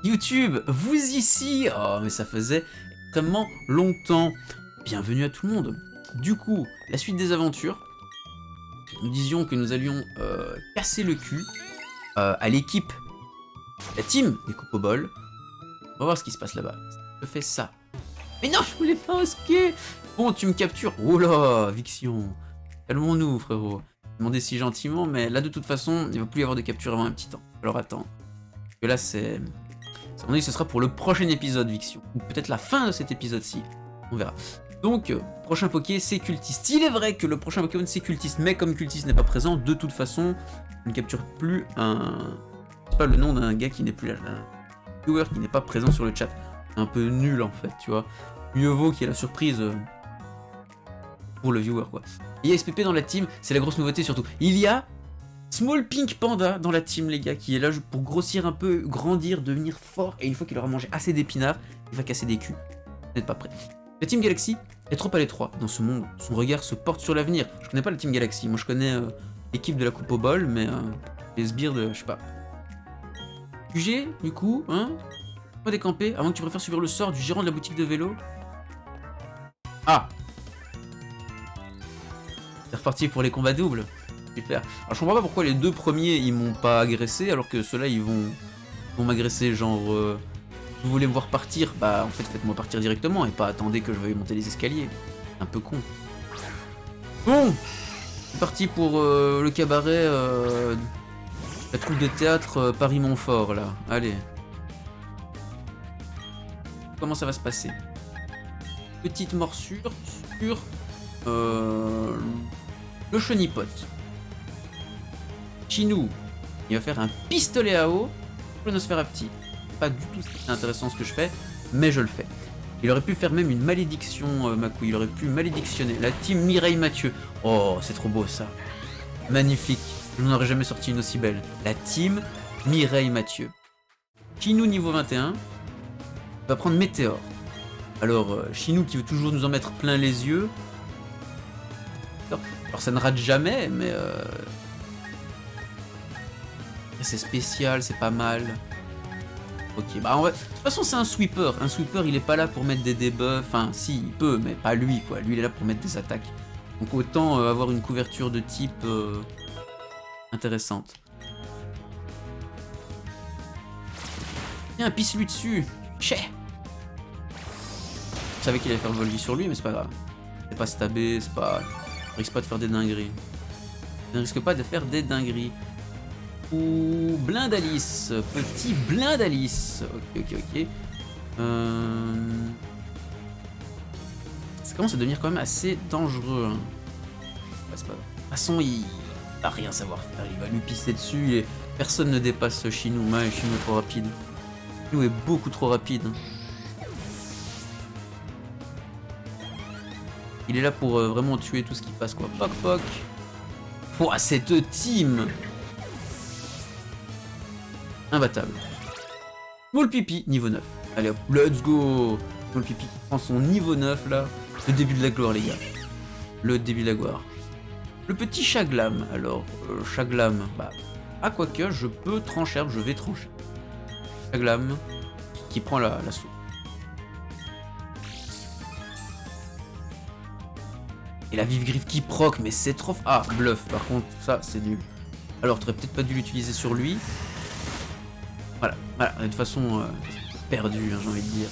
YouTube, vous ici. Oh, mais ça faisait extrêmement longtemps. Bienvenue à tout le monde. Du coup, la suite des aventures. Nous disions que nous allions casser le cul à l'équipe, la team des coupes au bol. On va voir ce qui se passe là-bas. Je fais ça. Mais non, je voulais pas un ski. Bon, tu me captures. Oh là, Vixion. Calmons-nous, frérot. Demandez si gentiment, mais là, de toute façon, il va plus y avoir de capture avant un petit temps. Alors attends. Parce que là, c'est... À mon avis, ce sera pour le prochain épisode, Vixion. Ou peut-être la fin de cet épisode-ci. On verra. Donc, prochain Poké, c'est Cultiste. Il est vrai que le prochain Pokémon, c'est Cultiste, mais comme Cultiste n'est pas présent, de toute façon, je ne capture plus un... C'est pas le nom d'un gars qui n'est plus là. Un viewer qui n'est pas présent sur le chat. C'est un peu nul, en fait, tu vois. Mieux vaut qu'il y ait la surprise pour le viewer, quoi. Il y a SPP dans la team, c'est la grosse nouveauté surtout. Il y a Small Pink Panda dans la team, les gars, qui est là pour grossir un peu, grandir, devenir fort, et une fois qu'il aura mangé assez d'épinards, il va casser des culs. Vous n'êtes pas prêts. La Team Galaxy est trop à l'étroit dans ce monde. Son regard se porte sur l'avenir. Je connais pas la Team Galaxy. Moi, je connais l'équipe de la Coupe au bol, mais les sbires de... je sais pas. QG, du coup, hein? Pas décamper, avant que tu préfères suivre le sort du gérant de la boutique de vélo. Ah! C'est reparti pour les combats doubles. Super. Alors, je comprends pas pourquoi les deux premiers, ils m'ont pas agressé, alors que ceux-là, ils vont m'agresser, genre... Vous voulez me voir partir? Bah en fait faites-moi partir directement et pas attendez que je veuille monter les escaliers. Un peu con. Bon, c'est parti pour le cabaret, la troupe de théâtre Paris-Montfort là. Allez. Comment ça va se passer? Petite morsure sur le chenipote. Chinou, il va faire un pistolet à eau pour le Nosferapti. Pas du tout intéressant ce que je fais, mais je le fais. Il aurait pu faire même une malédiction, ma couille. Il aurait pu malédictionner la team Mireille Mathieu. Oh, c'est trop beau ça. Magnifique. Je n'en aurais jamais sorti une aussi belle. La team Mireille Mathieu. Chinou niveau 21 va prendre Météore. Alors, Chinou qui veut toujours nous en mettre plein les yeux. Alors ça ne rate jamais, mais... c'est spécial, c'est pas mal. Ok, bah en vrai, de toute façon c'est un sweeper. Un sweeper il est pas là pour mettre des debuffs, enfin si il peut, mais pas lui quoi. Lui il est là pour mettre des attaques. Donc autant avoir une couverture de type intéressante. Tiens, pisse-lui dessus. Chais. Je savais qu'il allait faire le volvis sur lui, mais c'est pas grave. C'est pas stabé, c'est pas... Il risque pas de faire des dingueries. Il ne risque pas de faire des dingueries. Ou Blindalice, petit Blindalice. Ok. Ça commence à devenir quand même assez dangereux. Hein. Ouais, c'est pas... De toute façon, il va rien savoir faire. Il va lui pisser dessus et personne ne dépasse Chinou. Ouais, Chinou est trop rapide. Chinou est beaucoup trop rapide. Il est là pour vraiment tuer tout ce qui passe quoi. Poc poc. Pouah, cette team. Imbattable. Small Pipi, niveau 9. Allez hop, let's go. Small Pipi qui prend son niveau 9 là. Le début de la gloire les gars. Le début de la gloire. Le petit Chaglam. Alors, Chaglam, bah... Ah quoique, je peux trancher, je vais trancher. Chaglam qui prend la soupe. Et la vive griffe qui proc, mais c'est trop... Ah, bluff, par contre, ça c'est nul. Alors, t'aurais peut-être pas dû l'utiliser sur lui. Voilà, de toute façon, perdu, hein, j'ai envie de dire.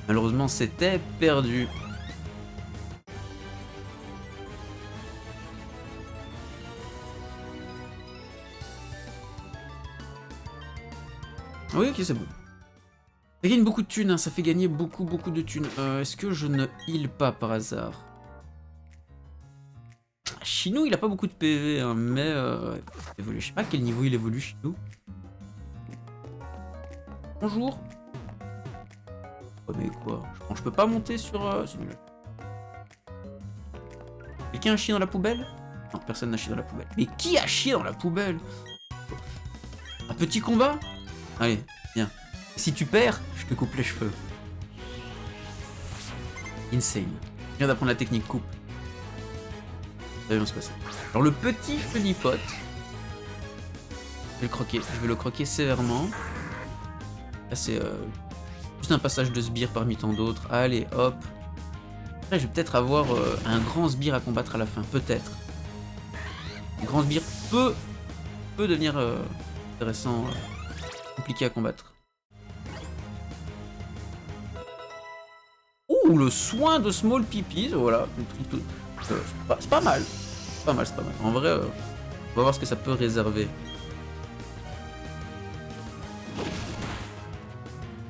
Malheureusement, c'était perdu. Oui, ok, c'est bon. Ça gagne beaucoup de thunes, hein, ça fait gagner beaucoup de thunes. Est-ce que je ne heal pas par hasard? Chinou, il a pas beaucoup de PV, hein, mais... évolue. Je sais pas à quel niveau il évolue, Chinou. Bonjour. Oh mais quoi? Je peux pas monter sur... c'est nul. Quelqu'un a chié dans la poubelle? Non, personne n'a chié dans la poubelle. Mais qui a chié dans la poubelle? Un petit combat? Allez, viens. Si tu perds, je te coupe les cheveux. Insane. Je viens d'apprendre la technique coupe. Ça va bien se passer. Alors le petit chenipote. Je vais le croquer sévèrement. Là, c'est juste un passage de sbire parmi tant d'autres. Allez, hop. Là, je vais peut-être avoir un grand sbire à combattre à la fin. Peut-être. Un grand sbire peut devenir intéressant, compliqué à combattre. Ouh, le soin de Small Pipis, voilà. C'est pas mal. C'est pas mal. En vrai, on va voir ce que ça peut réserver.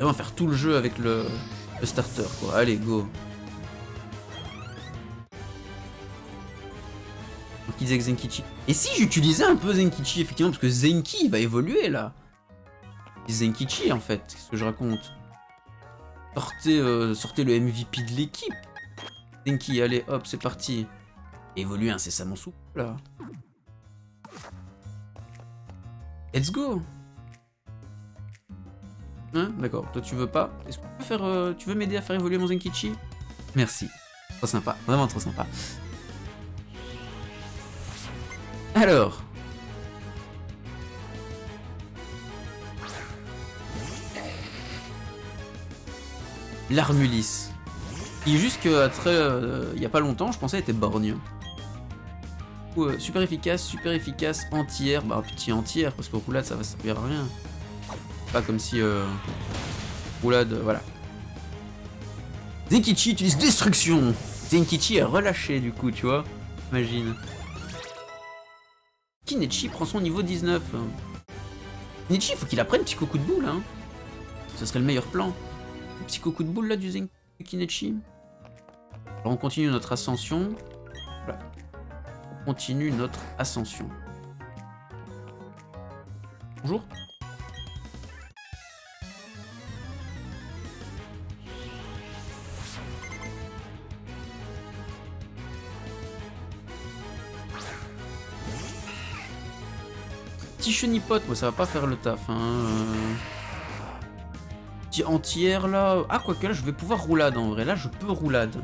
Et on va faire tout le jeu avec le starter, quoi. Allez, go. Donc il disait que Zenkichi. Et si j'utilisais un peu Zenkichi, effectivement, parce que Zenki va évoluer là. Zenkichi, en fait, qu'est-ce que je raconte? Sortez le MVP de l'équipe. Zenki, allez, hop, c'est parti. Évolue incessamment sous là. Let's go. Hein, d'accord, toi tu veux pas? Est-ce qu'on peut faire... tu veux m'aider à faire évoluer mon Zenkichi? Merci. Trop sympa, vraiment trop sympa. Alors... L'Armulis. Il est juste qu'à il y a pas longtemps, je pensais qu'elle était borgne. Super efficace, entière. Bah, petit entière, parce que roulade, ça va servir à rien. Pas comme si... roulade, voilà. Zenkichi utilise destruction. Zenkichi est relâché, du coup, tu vois. Imagine. Kinechi prend son niveau 19. Kinechi, il faut qu'il apprenne Psycho coup de boule, hein. Ce serait le meilleur plan. Le Psycho coup de boule, là, du Kinechi. Alors, on continue notre ascension. Voilà. On continue notre ascension. Bonjour. Petit chenipote, moi ça va pas faire le taf. Hein. Petit entière là. Ah, quoique là je vais pouvoir roulade en vrai. Là je peux roulade.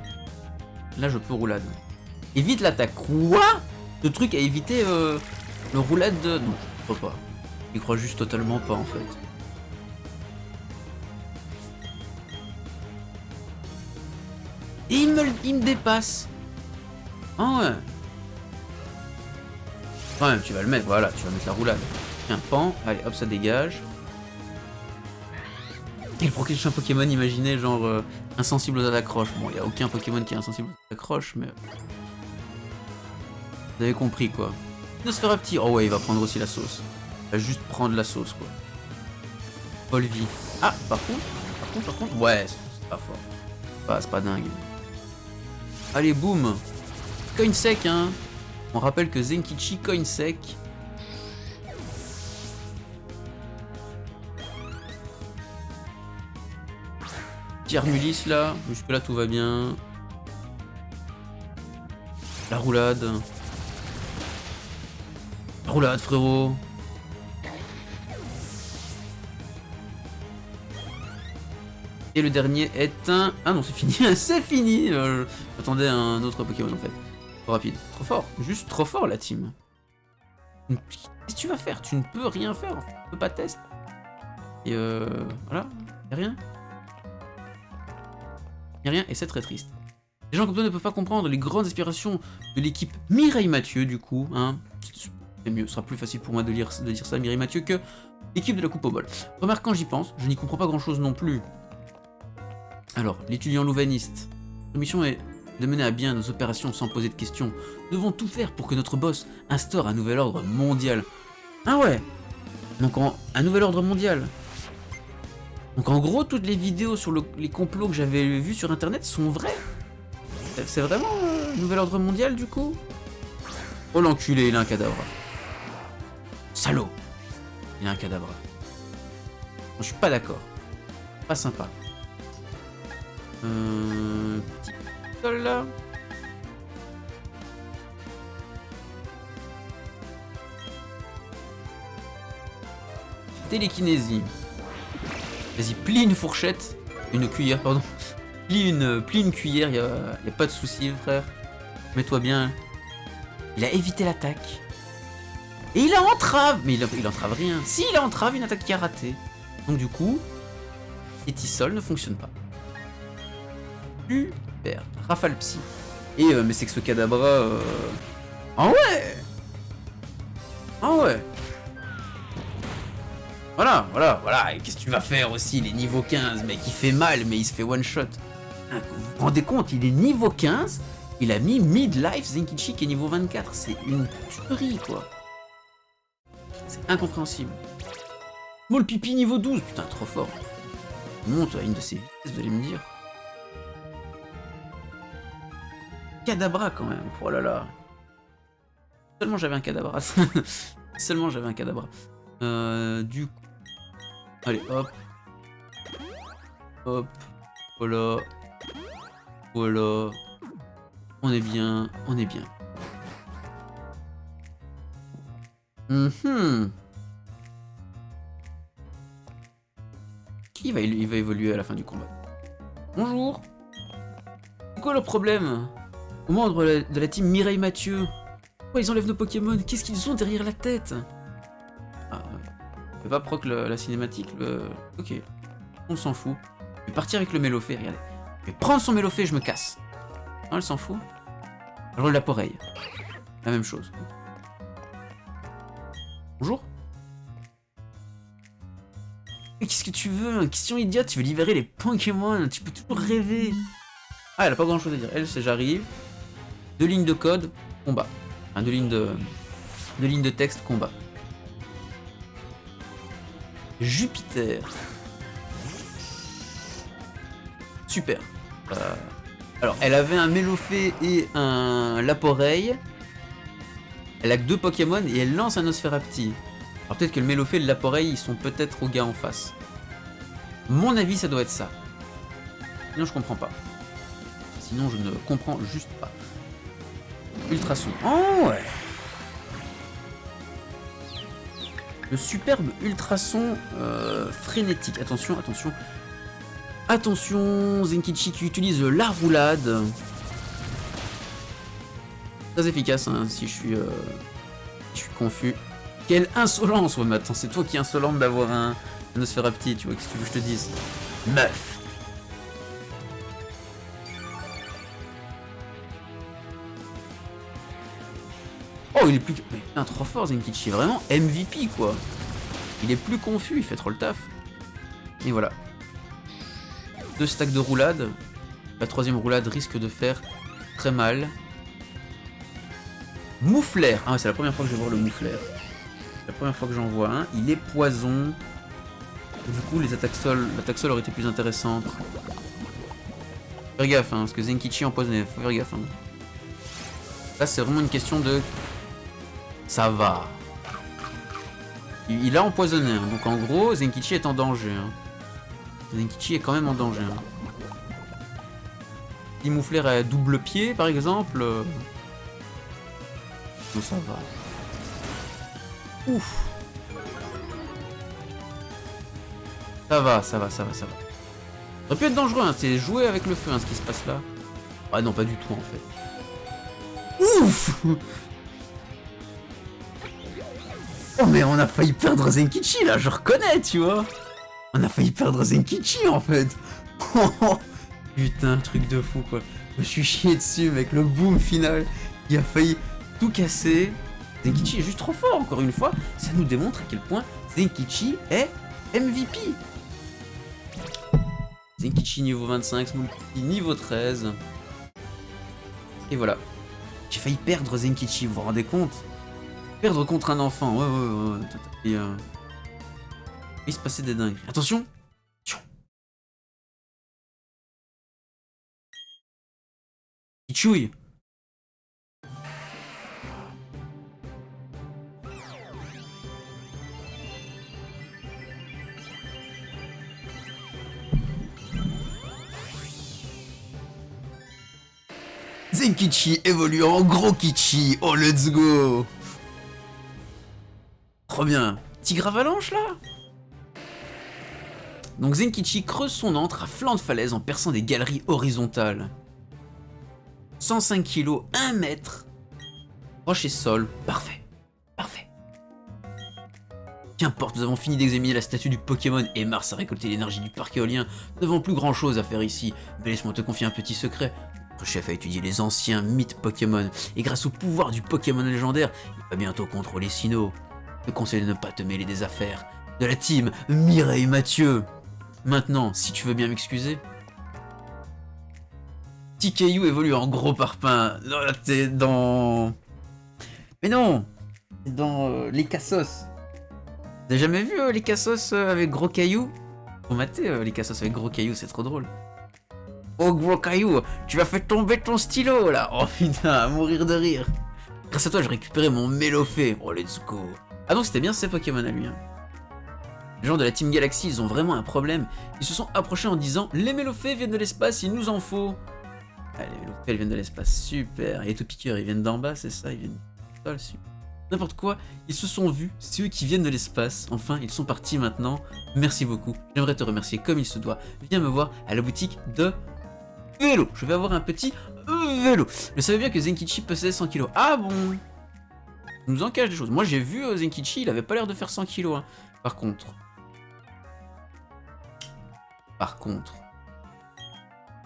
Évite l'attaque. Quoi? Le truc à éviter le roulade de... Non, je crois pas. Il croit juste totalement pas en fait. Et il me dépasse. Ah ouais. Quand même, tu vas le mettre, voilà, tu vas mettre la roulade. Un pan, allez hop, ça dégage. Il protège un Pokémon, imaginez, genre insensible aux attaques roches. Bon, il n'y a aucun Pokémon qui est insensible aux attaques roches, mais... Vous avez compris, quoi. Nosferapti, oh ouais, il va prendre aussi la sauce. Il va juste prendre la sauce, quoi. Volvi. Ah, par contre, ouais, c'est pas fort. C'est pas dingue. Allez, boum. Coin sec, hein. On rappelle que Zenkichi coin sec. Petit Armulis là, jusque là tout va bien. La roulade. La roulade frérot. Et le dernier est un... Ah non c'est fini, c'est fini. J'attendais un autre Pokémon en fait. Trop rapide, trop fort, juste trop fort la team. Qu'est-ce que tu vas faire? Tu ne peux rien faire, en fait. Tu peux pas tester. Et voilà, y'a rien. Y'a rien et c'est très triste. Les gens comme toi ne peuvent pas comprendre les grandes aspirations de l'équipe Mireille Mathieu du coup. Hein. C'est mieux, ce sera plus facile pour moi de dire ça Mireille Mathieu que l'équipe de la Coupe au bol. Remarque quand j'y pense, je n'y comprends pas grand chose non plus. Alors, l'étudiant louvaniste. Notre mission est de mener à bien nos opérations sans poser de questions. Nous devons tout faire pour que notre boss instaure un nouvel ordre mondial. Ah ouais. Donc un nouvel ordre mondial. Donc en gros, toutes les vidéos sur les complots que j'avais vus sur internet sont vraies. C'est vraiment un nouvel ordre mondial du coup? Oh l'enculé, il a un cadavre. Salaud. Il a un cadavre. Je suis pas d'accord. Pas sympa. Petit pistole là. Télékinésie. Vas-y, plie une fourchette. Une cuillère, pardon. Plie une cuillère, y a pas de souci, frère. Mets-toi bien. Il a évité l'attaque. Et il a entrave. Mais il entrave rien. Si, il a entrave une attaque qui a raté. Donc du coup, Et Tissol ne fonctionne pas. Super. Rafale Psy. Et mais c'est que ce Kadabra... Ah ouais. Ah ouais. Voilà, voilà, voilà. Et qu'est-ce que tu vas faire aussi? Il est niveau 15, mec. Il fait mal, mais il se fait one-shot. Hein, vous vous rendez compte? Il est niveau 15. Il a mis Midlife Zenkichi qui est niveau 24. C'est une tuerie, quoi. C'est incompréhensible. Small Pipi niveau 12. Putain, trop fort. Il monte à une de ses vitesses, vous allez me dire. Kadabra, quand même. Oh là là. Seulement j'avais un Kadabra. Seulement j'avais un Kadabra. Du coup... Allez, hop. Hop. Voilà. Voilà. On est bien. On est bien. Il va évoluer à la fin du combat. Bonjour. C'est quoi le problème? Aux membres de la team Mireille Mathieu. Pourquoi ils enlèvent nos Pokémon? Qu'est-ce qu'ils ont derrière la tête? Ah, je vais pas proc la cinématique. Ok. On s'en fout. Je vais partir avec le Mélofée, regardez. Je vais prendre son Mélofée, je me casse. Non, elle s'en fout. Je roule la poreille. La même chose. Bonjour. Mais qu'est-ce que tu veux? Question idiote, tu veux libérer les Pokémon. Tu peux toujours rêver. Ah, elle a pas grand chose à dire. Elle, c'est j'arrive. 2 lignes de code, combat. Enfin, 2 lignes de texte, combat. Jupiter. Super. Alors, elle avait un Mélofée et un Laporeille. Elle a que 2 Pokémon et elle lance un Nosferapti. Alors peut-être que le Mélofée et le Laporeille, ils sont peut-être au gars en face. Mon avis, ça doit être ça. Sinon, je comprends pas. Sinon, je ne comprends juste pas. Ultrason. Oh ouais. Le superbe ultrason frénétique. Attention, attention. Attention, Zenkichi qui utilise la roulade. Très efficace, hein, si je suis confus. Quelle insolence! Ouais, mais attends, c'est toi qui es insolente d'avoir un Nosferapti, tu vois, qu'est-ce que tu veux que je te dise? Meuf! Oh, il est plus... Mais putain, trop fort, Zenkichi, vraiment MVP, quoi. Il est plus confus, il fait trop le taf. Et voilà. 2 stacks de roulade. La 3ème roulade risque de faire très mal. Mouflaire. Ah, c'est la première fois que je vais voir le Mouflaire. C'est la première fois que j'en vois un. Il est poison. Du coup, les attaques sol, l'attaque sol aurait été plus intéressante. Faut faire gaffe, hein, parce que Zenkichi empoisonné. Faut faire gaffe. Hein. Là, c'est vraiment une question de... Ça va. Il a empoisonné. Hein. Donc, en gros, Zenkichi est en danger. Hein. Zenkichi est quand même en danger. Hein. Si Mouflaire a double pied, par exemple... Non, ça va. Ouf. Ça va, ça va, ça va, ça va. Ça aurait pu être dangereux, hein. C'est jouer avec le feu, hein, ce qui se passe là. Ah non, pas du tout, en fait. Ouf. Oh, mais on a failli perdre Zenkichi, là, je reconnais, tu vois. On a failli perdre Zenkichi, en fait. Putain, truc de fou, quoi. Je me suis chié dessus avec le boom final. Il a failli tout casser. Zenkichi est juste trop fort, encore une fois. Ça nous démontre à quel point Zenkichi est MVP. Zenkichi niveau 25, Smolky niveau 13. Et voilà. J'ai failli perdre Zenkichi, vous vous rendez compte? Perdre contre un enfant, ouais. Et il se passait des dingues. Attention. Pichouille. Zenkichi évolue en gros Kichi. Oh, let's go. Trop bien. Tigre avalanche, là. Donc Zenkichi creuse son antre à flanc de falaise en perçant des galeries horizontales. 105 kg, 1 mètre. Roche et sol. Parfait. Parfait. Qu'importe, nous avons fini d'examiner la statue du Pokémon et Mars a récolté l'énergie du parc éolien. Nous n'avons plus grand chose à faire ici, mais laisse-moi te confier un petit secret. Notre chef a étudié les anciens mythes Pokémon, et grâce au pouvoir du Pokémon légendaire, il va bientôt contrôler Sinnoh. Je te conseille de ne pas te mêler des affaires de la team Mireille Mathieu. Maintenant, si tu veux bien m'excuser. TKU évolue en gros parpaing. Non, là, t'es dans... Mais non, c'est dans les Cassos. T'as jamais vu les Cassos avec gros cailloux? Faut mater les Cassos avec gros cailloux, c'est trop drôle. Oh gros caillou, tu vas faire tomber ton stylo là. Oh putain, à mourir de rire. Grâce à toi, j'ai récupéré mon Mélofée. Oh let's go. Ah donc c'était bien ces Pokémon à lui. Hein. Les gens de la Team Galaxy, ils ont vraiment un problème. Ils se sont approchés en disant « Les Mélofées viennent de l'espace, il nous en faut !» Ah, les Mélofées, elles viennent de l'espace, super. Et les Topiqueurs, ils viennent d'en bas, c'est ça? Ils viennent du sol, super. N'importe quoi, ils se sont vus, c'est eux qui viennent de l'espace. Enfin, ils sont partis maintenant. Merci beaucoup. J'aimerais te remercier comme il se doit. Viens me voir à la boutique de vélo. Je vais avoir un petit vélo. Je savais bien que Zenkichi possédait 100 kg. Ah bon? Il nous en cache des choses. Moi, j'ai vu Zenkichi, il avait pas l'air de faire 100 kg. Hein. Par contre,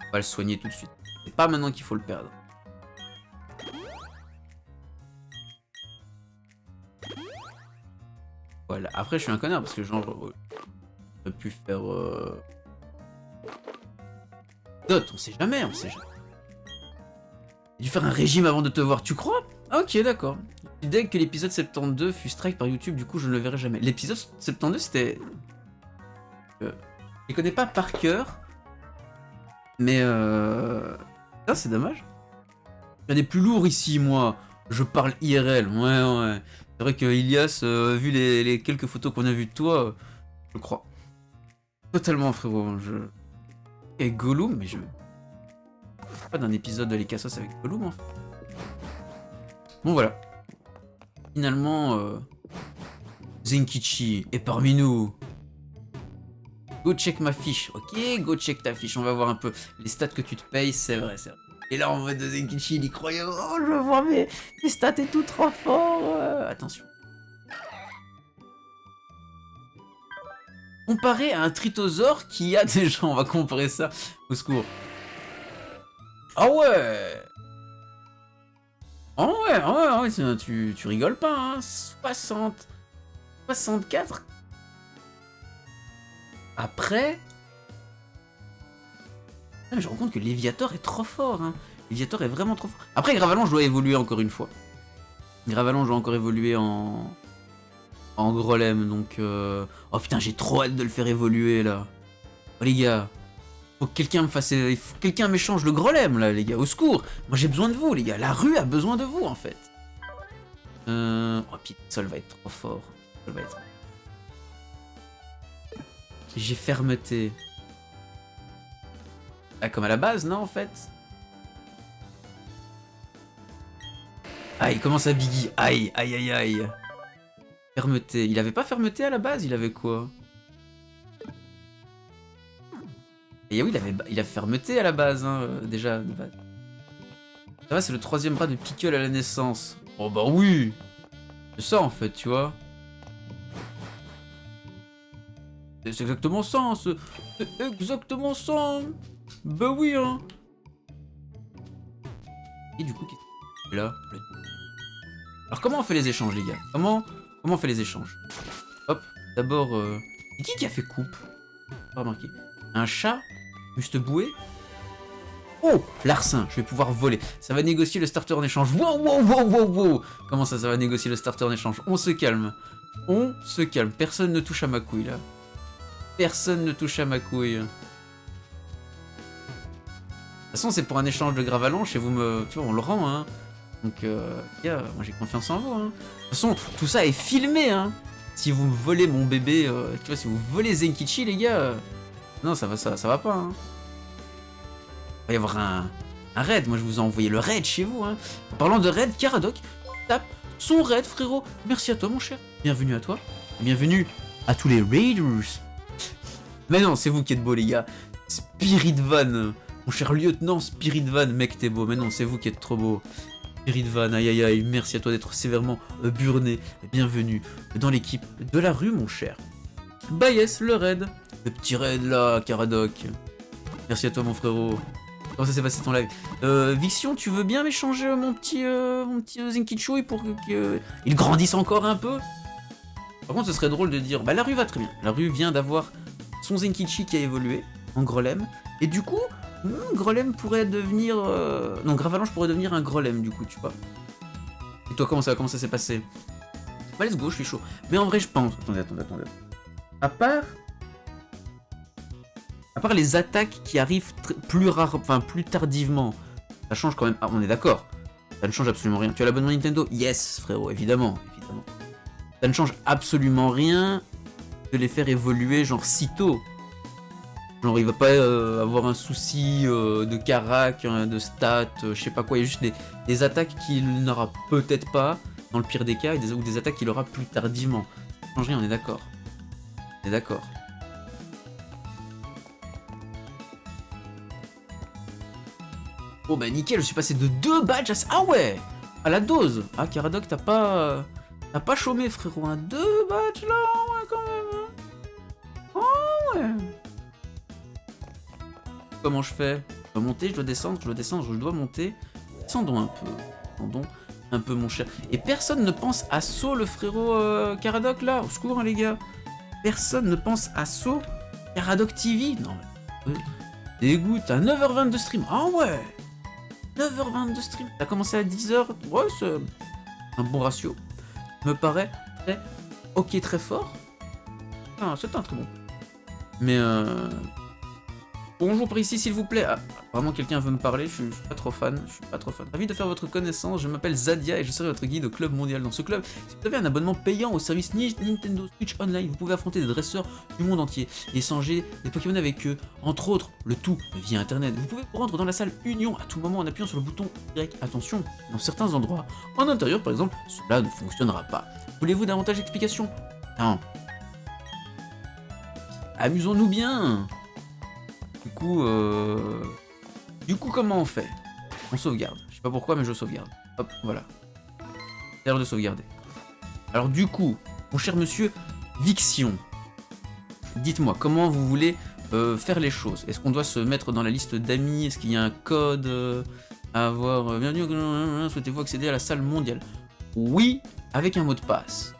on va le soigner tout de suite. C'est pas maintenant qu'il faut le perdre. Voilà. Après, je suis un connard parce que genre, j'aurais pu faire. Dot, on sait jamais, on sait jamais. J'ai dû faire un régime avant de te voir, tu crois? Ah, ok, d'accord. Dès que l'épisode 72 fut strike par YouTube, du coup, je ne le verrai jamais. L'épisode 72, c'était. Je les connais pas par cœur. Mais ah, c'est dommage. Il y a des plus lourds ici, moi. Je parle IRL. Ouais. C'est vrai que Ilias, vu les quelques photos qu'on a vues de toi, je crois. Totalement, frérot. Et Gollum, mais je... pas d'un épisode de Les Cassos avec Gollum, en fait. Bon, voilà. Finalement, Zenkichi est parmi nous. Go check ma fiche, ok? Go check ta fiche, on va voir un peu les stats que tu te payes, c'est vrai, c'est vrai. Et là, en mode de Zenkichi, il y croyait, oh, je vois mes stats et tout trop fort. Attention. Comparé à un Tritosaure qui a déjà, on va comparer ça, au secours. Ah ouais! Ah ouais, tu rigoles pas, hein? 64. Après... Ah, mais je me rends compte que Léviator est trop fort, hein. Léviator est vraiment trop fort. Après, Gravalon, je dois évoluer encore une fois. Gravalon, je dois encore évoluer en Grolem, donc... Oh putain, j'ai trop hâte de le faire évoluer, là. Oh les gars, faut que quelqu'un me fasse... Il faut que quelqu'un m'échange le Grolem, là, les gars, au secours. Moi, j'ai besoin de vous, les gars. La rue a besoin de vous, en fait. Oh, Pixel va être trop fort. Pixel va être... J'ai fermeté. Ah, comme à la base, non, en fait? Ah, il commence à Biggie. Aïe. Fermeté. Il avait pas fermeté à la base, il avait quoi? Et oui, il a fermeté à la base, hein, déjà. Ça va, c'est le 3e bras de Pickle à la naissance. Oh bah oui! C'est ça, en fait, tu vois. C'est exactement ça, hein, c'est exactement ça. Bah oui, hein. Et du coup, qu'est-ce que là? Alors comment on fait les échanges, les gars? Comment on fait les échanges? Hop, d'abord... Qui a fait coupe? Pas remarqué. Un chat? Juste boué? Oh, larcin, je vais pouvoir voler. Ça va négocier le starter en échange. Wow. Comment ça va négocier le starter en échange? On se calme. Personne ne touche à ma couille, là. Personne ne touche à ma couille. De toute façon, c'est pour un échange de Gravalonche et vous me... Tu vois, on le rend, hein. Donc, gars, moi j'ai confiance en vous, hein. De toute façon, tout ça est filmé, hein. Si vous me volez mon bébé, tu vois, si vous volez Zenkichi, les gars... Non, ça va pas, hein. Il va y avoir un raid. Moi, je vous ai envoyé le raid chez vous, hein. En parlant de raid, Caradoc tape son raid, frérot. Merci à toi, mon cher. Bienvenue à toi. Bienvenue à tous les raiders. Mais non, c'est vous qui êtes beau, les gars. Spiritvan, mon cher lieutenant Spiritvan, mec, t'es beau. Mais non, c'est vous qui êtes trop beau. Spiritvan, aïe aïe aïe, merci à toi d'être sévèrement burné. Bienvenue dans l'équipe de la rue, mon cher. Bah yes, le raid. Le petit raid là, Caradoc. Merci à toi, mon frérot. Comment ça s'est passé ton live? Vixion, tu veux bien m'échanger mon petit Zenkichu pour qu'il grandisse encore un peu? Par contre, ce serait drôle de dire, bah la rue va très bien. La rue vient d'avoir son Zenkichi qui a évolué en Grolem. Et du coup, Grolem pourrait devenir... Non, Gravalanche pourrait devenir un Grolem, du coup, tu vois. Et toi, comment ça s'est passé? Bah, let's go, je suis chaud. Mais en vrai, je pense... Attendez. À part les attaques qui arrivent plus tardivement, ça change quand même... Ah, on est d'accord. Ça ne change absolument rien. Tu as l'abonnement Nintendo? Yes, frérot, évidemment. Ça ne change absolument rien de les faire évoluer, genre, sitôt. Genre, il va pas avoir un souci de carac, de stats, je sais pas quoi. Il y a juste des attaques qu'il n'aura peut-être pas, dans le pire des cas, ou des attaques qu'il aura plus tardivement. Ça change rien, on est d'accord. On est d'accord. Oh bah nickel, je suis passé de 2 badges à... Ah ouais, à la dose. Ah, Caradoc, t'as pas chômé, frérot. 2 badges là, ouais, quand même. Oh ouais. Comment je fais? Je dois monter, je dois descendre, je dois monter. Descendons un peu, mon cher. Et personne ne pense à saut, le frérot Caradoc là. Au secours, hein, les gars. Personne ne pense à saut. Caradoc TV. Non mais... Dégoûte, à 9h20 de stream. Ah ouais, 9h20 de stream. T'as commencé à 10h. Ouais, c'est un bon ratio. Me paraît très... Ok, très fort. Ah, c'est un très bon. Mais bonjour par ici, s'il vous plaît. Ah, vraiment, quelqu'un veut me parler, je suis pas trop fan. Ravi de faire votre connaissance, je m'appelle Zadia et je serai votre guide au club mondial. Dans ce club, si vous avez un abonnement payant au service Nintendo Switch Online, vous pouvez affronter des dresseurs du monde entier et échanger des Pokémon avec eux, entre autres, le tout via internet. Vous pouvez vous rendre dans la salle Union à tout moment en appuyant sur le bouton Y. Attention, dans certains endroits, en intérieur par exemple, cela ne fonctionnera pas. Voulez-vous davantage d'explications? Non. Amusons-nous bien. Du coup, comment on fait? On sauvegarde. Je sais pas pourquoi, mais je sauvegarde. Hop, voilà. C'est l'heure de sauvegarder. Alors du coup, mon cher monsieur Vixion, dites-moi, comment vous voulez faire les choses? Est-ce qu'on doit se mettre dans la liste d'amis? Est-ce qu'il y a un code à avoir? Bienvenue, souhaitez-vous accéder à la salle mondiale? Oui, avec un mot de passe.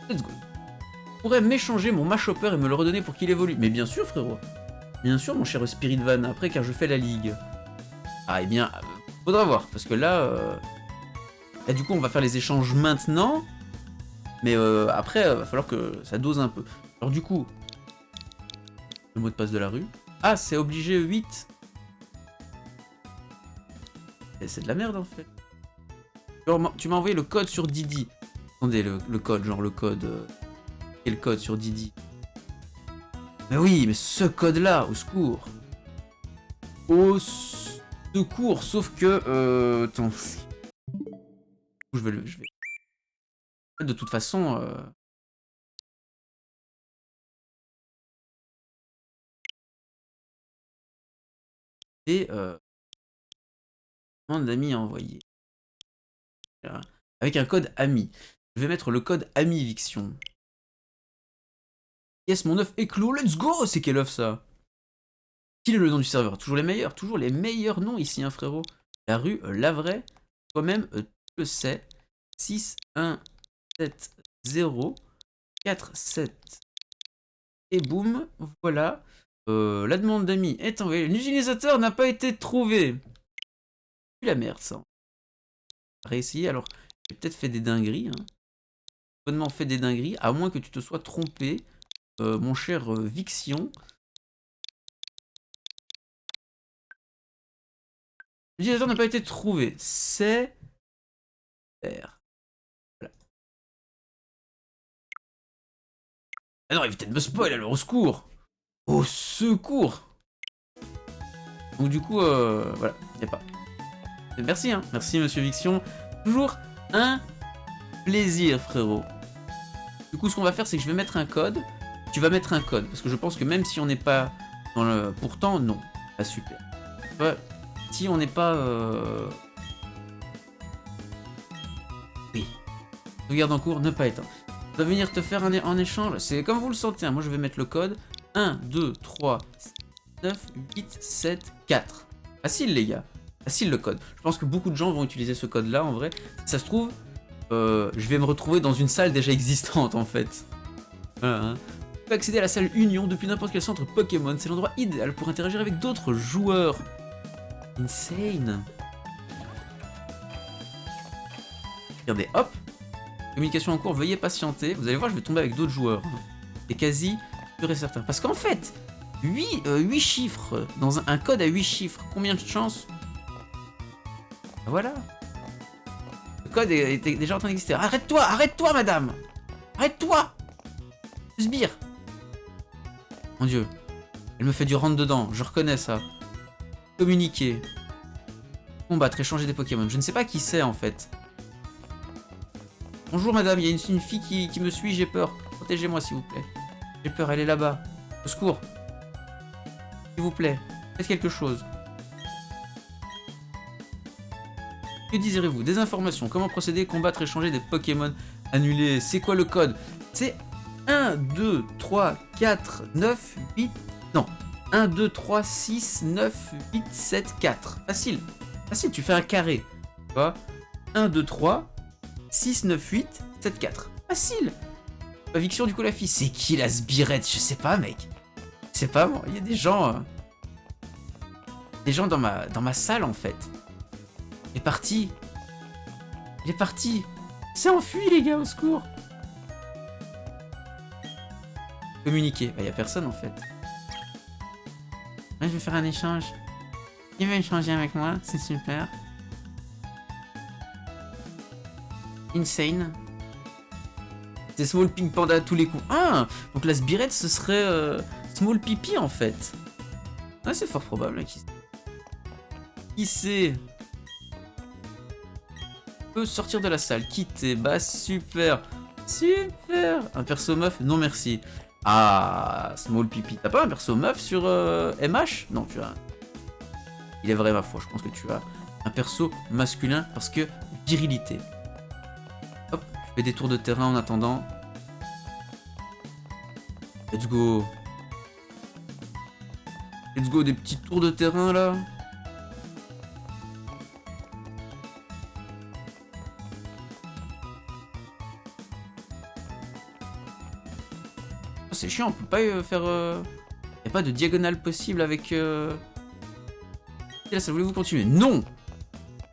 Let's go. Je pourrais m'échanger mon Machopper et me le redonner pour qu'il évolue. Mais bien sûr, frérot. Bien sûr, mon cher Spiritvan, après, car je fais la ligue. Ah, eh bien, faudra voir. Parce que là, là, du coup, on va faire les échanges maintenant. Mais après, va falloir que ça dose un peu. Alors, du coup, le mot de passe de la rue. Ah, c'est obligé 8. C'est de la merde, en fait. Tu m'as envoyé le code sur Didi. Attendez, le code, genre le code... Quel code sur Didi? Mais oui, mais ce code-là, au secours. Au secours, sauf que... attends. Je vais... De toute façon... Et... Demande d'amis à envoyer. Avec un code ami. Je vais mettre le code ami Vixion. Yes, mon œuf éclos, let's go! C'est quel œuf ça? Quel est le nom du serveur? Toujours les meilleurs noms ici, hein, frérot. La rue, la vraie, toi-même, tu le sais. 6, 1, 7, 0, 4, 7. Et boum, voilà. La demande d'amis est envoyée. L'utilisateur n'a pas été trouvé. C'est la merde, ça. Réessayer, alors, j'ai peut-être fait des dingueries, hein. Bonnement fait des dingueries, à moins que tu te sois trompé, mon cher Vixion. L'utilisateur n'a pas été trouvé. C'est... Voilà. Ah non, il va peut-être me spoil, alors au secours. Au secours. Donc du coup, voilà, y a pas. Merci, hein. Merci, monsieur Vixion. Toujours un plaisir, frérot. Du coup, ce qu'on va faire, c'est que je vais mettre un code. tu vas mettre un code. Parce que je pense que même si on n'est pas dans le... Pourtant, non. Pas super. Ouais. Si on n'est pas... Oui. Sauvegarde en cours, ne pas éteindre. Tu vas venir te faire en échange. C'est comme vous le sentez. Hein. Moi, je vais mettre le code. 1, 2, 3, 9, 8, 7, 4. Facile, les gars. Facile, le code. Je pense que beaucoup de gens vont utiliser ce code-là, en vrai. Si ça se trouve, je vais me retrouver dans une salle déjà existante, en fait. Voilà, hein. Tu peux accéder à la salle Union depuis n'importe quel centre Pokémon. C'est l'endroit idéal pour interagir avec d'autres joueurs. Insane. Regardez, hop. Communication en cours, veuillez patienter. Vous allez voir, je vais tomber avec d'autres joueurs. C'est quasi sûr et certain. Parce qu'en fait, 8 chiffres, dans un code à 8 chiffres, combien de chances? Voilà. Le code était déjà en train d'exister. Arrête-toi, arrête-toi, madame. Arrête-toi. Sbire. Mon dieu. Elle me fait du rentre-dedans, je reconnais ça. Communiquer. Combattre, échanger des Pokémon. Je ne sais pas qui c'est, en fait. Bonjour, madame, il y a une fille qui me suit, j'ai peur. Protégez-moi, s'il vous plaît. J'ai peur, elle est là-bas. Au secours. S'il vous plaît, faites quelque chose. Que désirez-vous? Des informations. Comment procéder? Combattre, échanger des Pokémon. Annuler. C'est quoi le code? C'est 1, 2, 3, 4, 9, 8... Non. 1, 2, 3, 6, 9, 8, 7, 4. Facile. Facile, tu fais un carré. Tu vois? 1, 2, 3, 6, 9, 8, 7, 4. Facile. Eviction du coup la fille. C'est qui la sbirette? Je sais pas, mec. Je sais pas, moi. Il y a des gens... Des gens dans ma salle, en fait. Il est parti. Il est parti. C'est enfui, les gars, au secours. Communiquer. Bah, y a personne, en fait. Moi, je vais faire un échange. Il veut échanger avec moi, c'est super. Insane. C'est Small Pink Panda à tous les coups. Ah, donc la sbirette, ce serait Small Pipi, en fait. Ah, c'est fort probable. Qui sait? Peut sortir de la salle, quitter. Bah, super. Super. Un perso meuf? Non, merci. Ah, Small Pipi. T'as pas un perso meuf sur MH? Non, tu as... Il est vrai, ma foi. Je pense que tu as un perso masculin parce que virilité. Hop, je fais des tours de terrain en attendant. Let's go. Let's go, des petits tours de terrain, là. C'est chiant, on peut pas faire... Y a pas de diagonale possible avec... Là, ça voulez-vous continuer? Non!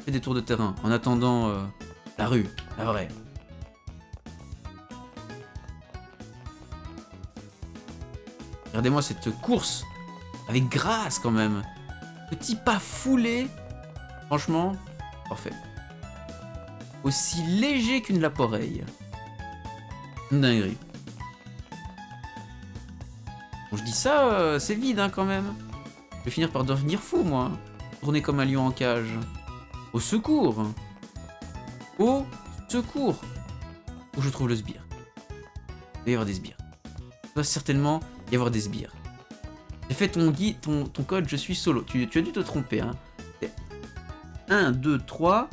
Fais des tours de terrain en attendant la rue, la vraie. Regardez-moi cette course avec grâce quand même. Petit pas foulé. Franchement, parfait. Aussi léger qu'une lape-oreille. Une dinguerie. Bon, je dis ça, c'est vide hein, quand même. Je vais finir par devenir fou, moi. Tourner comme un lion en cage. Au secours! Au secours! Où je trouve le sbire? Il doit y avoir des sbires. Il doit certainement y avoir des sbires. J'ai fait ton guide, ton code, je suis solo. Tu as dû te tromper, hein. 1, 2, 3,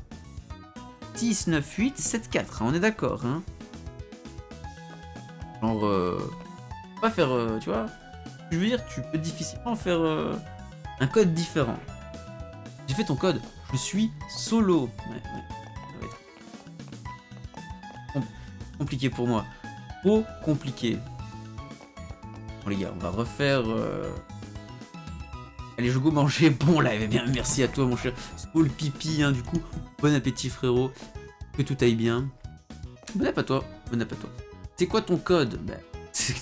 6, 9, 8, 7, 4. On est d'accord, hein. Genre, pas faire, tu vois. Je veux dire, tu peux difficilement faire un code différent. J'ai fait ton code, je suis solo. Ouais. Ça va être compliqué pour moi. Trop compliqué. Bon les gars, on va refaire... Allez, je go manger. Bon là, eh bien, merci à toi mon cher Small Pipi, hein, du coup. Bon appétit frérot. Que tout aille bien. Bon app à toi. Bon app à toi. C'est quoi ton code? Bah,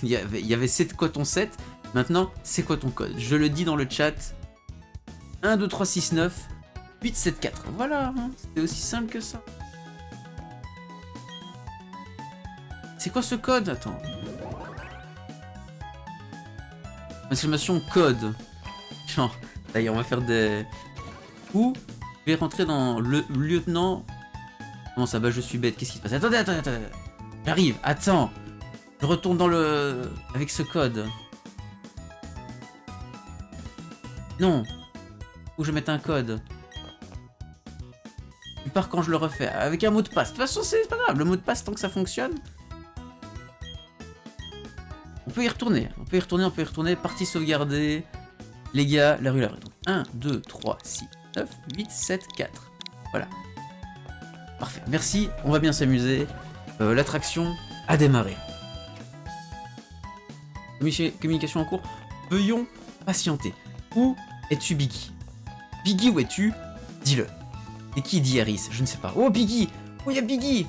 il y avait c'est quoi ton set? Maintenant, c'est quoi ton code? Je le dis dans le chat. 1, 2, 3, 6, 9, 8, 7, 4. Voilà, hein, c'était aussi simple que ça. C'est quoi ce code? Attends. Exclamation code. Genre, d'ailleurs, on va faire des... Ou, je vais rentrer dans le lieutenant... Comment ça? Bah, je suis bête. Qu'est-ce qui se passe? Attendez. J'arrive, attends. Je retourne dans le... avec ce code. Non. Faut que je mette un code. Tu pars quand je le refais. Avec un mot de passe. De toute façon, c'est pas grave. Le mot de passe, tant que ça fonctionne. On peut y retourner. On peut y retourner, on peut y retourner. Partie sauvegardée. Les gars, la rue. Donc 1, 2, 3, 6, 9, 8, 7, 4. Voilà. Parfait. Merci. On va bien s'amuser. L'attraction a démarré. Communication en cours. Veuillons patienter. Où es-tu, Biggie? Biggie, où es-tu? Dis-le. Et qui dit Harris? Je ne sais pas. Oh, Biggie! Oh, il y a Biggie!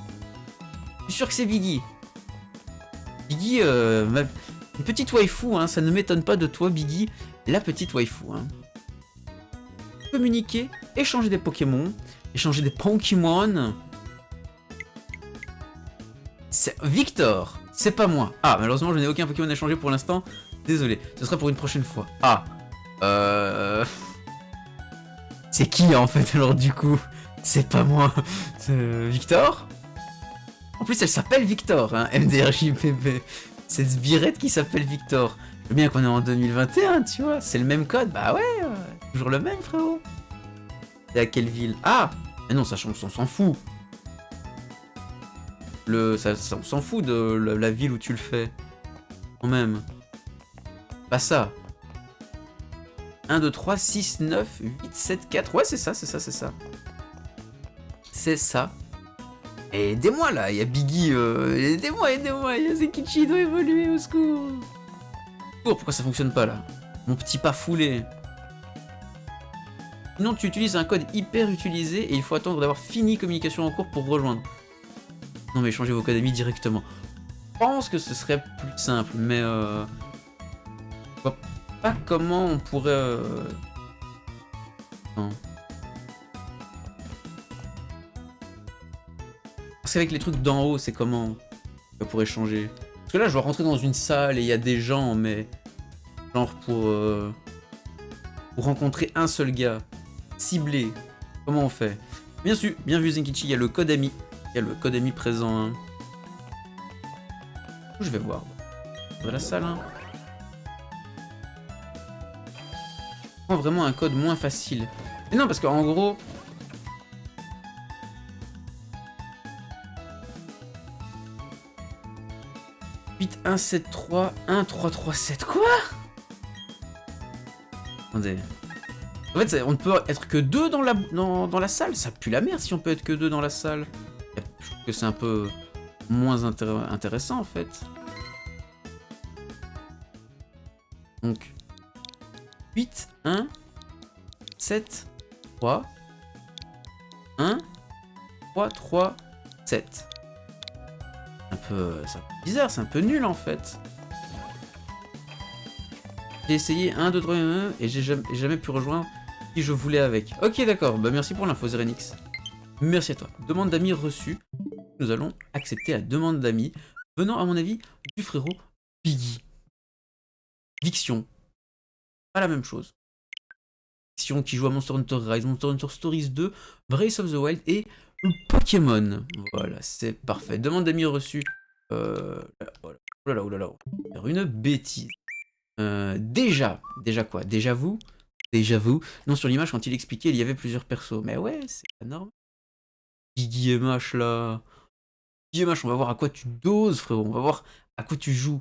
Je suis sûr que c'est Biggie. Biggie, une petite waifu, hein, ça ne m'étonne pas de toi, Biggie. La petite waifu. Hein. Communiquer, échanger des Pokémon, échanger des Pokémon. C'est Victor, c'est pas moi. Ah, malheureusement, je n'ai aucun Pokémon à échanger pour l'instant. Désolé, ce sera pour une prochaine fois. Ah, c'est qui en fait alors du coup? C'est pas moi. Victor? En plus elle s'appelle Victor, hein, MDRJPP. Cette sbirette qui s'appelle Victor. Je veux bien qu'on est en 2021, tu vois. C'est le même code. Bah ouais, toujours le même frérot. C'est à quelle ville? Ah! Mais non, ça change, on s'en fout. On s'en fout de la ville où tu le fais. Quand même. Pas ça. 1, 2, 3, 6, 9, 8, 7, 4. Ouais, c'est ça, c'est ça, c'est ça. C'est ça. Et aidez-moi là, il y a Biggie. Aidez-moi, aidez-moi. Il y a Zekichi, il doit évoluer, au secours. Pourquoi ça fonctionne pas là? Mon petit pas foulé. Sinon, tu utilises un code hyper utilisé et il faut attendre d'avoir fini communication en cours pour rejoindre. Non, mais changez vos codes amis directement. Je pense que ce serait plus simple, mais je vois pas comment on pourrait. Non. Parce qu'avec les trucs d'en haut, c'est comment on pourrait changer? Parce que là, je dois rentrer dans une salle et il y a des gens, mais genre pour rencontrer un seul gars ciblé. Comment on fait? Bien sûr, bien vu Zenkichi, il y a le code ami. Il y a le code ami présent. Hein. Je vais voir. Dans la salle. Hein. Oh, vraiment un code moins facile. Mais non, parce qu'en gros. « 8, 1, 7, 3, 1, 3, 3, 7. » Quoi? Attendez. En fait, on ne peut être que 2 dans la salle. Ça pue la merde si on peut être que 2 dans la salle. Je trouve que c'est un peu moins intéressant en fait. Donc 8, 1, 7, 3, 1, 3, 3, 7. C'est un peu bizarre, c'est un peu nul en fait. J'ai essayé 1, 2, 3, 1 et j'ai jamais pu rejoindre qui je voulais avec. Ok d'accord, bah merci pour l'info Zerenix. Merci à toi. Demande d'amis reçue. Nous allons accepter la demande d'amis venant à mon avis du frérot Biggie. Viction. Pas la même chose. Viction qui joue à Monster Hunter Rise, Monster Hunter Stories 2, Breath of the Wild et Pokémon. Voilà, c'est parfait. Demande d'amis reçue. Voilà. Oulala, oulala. Faire une bêtise. Déjà quoi? Déjà vous? Non, sur l'image, quand il expliquait, il y avait plusieurs persos. Mais ouais, c'est pas normal. Biggie MH là. Biggie MH, on va voir à quoi tu doses, frérot. On va voir à quoi tu joues.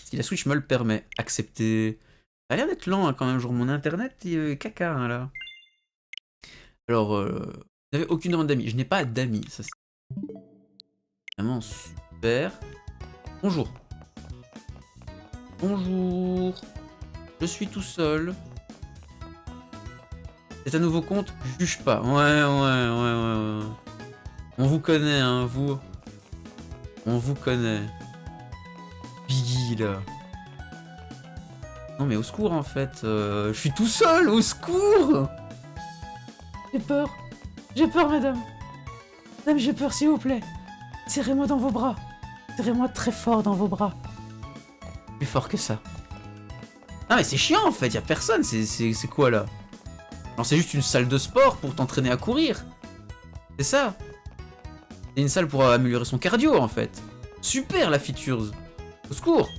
Si la Switch me le permet. Accepter. Ça a l'air d'être lent hein, quand même, genre mon internet caca hein, là. Alors, vous n'avez aucune demande d'amis. Je n'ai pas d'amis. Ça c'est vraiment super. Bonjour. Bonjour. Je suis tout seul. C'est un nouveau compte? Juge pas. Ouais. On vous connaît, hein, vous. On vous connaît. Biggie, là. Non, mais au secours, en fait. Je suis tout seul, au secours! J'ai peur. J'ai peur, madame. Madame, j'ai peur, s'il vous plaît. Serrez-moi dans vos bras. Serrez-moi très fort dans vos bras. Plus fort que ça. Ah, mais c'est chiant, en fait. Y'a personne. C'est quoi, là? Non, c'est juste une salle de sport pour t'entraîner à courir. C'est ça. C'est une salle pour améliorer son cardio, en fait. Super, la features. Au secours.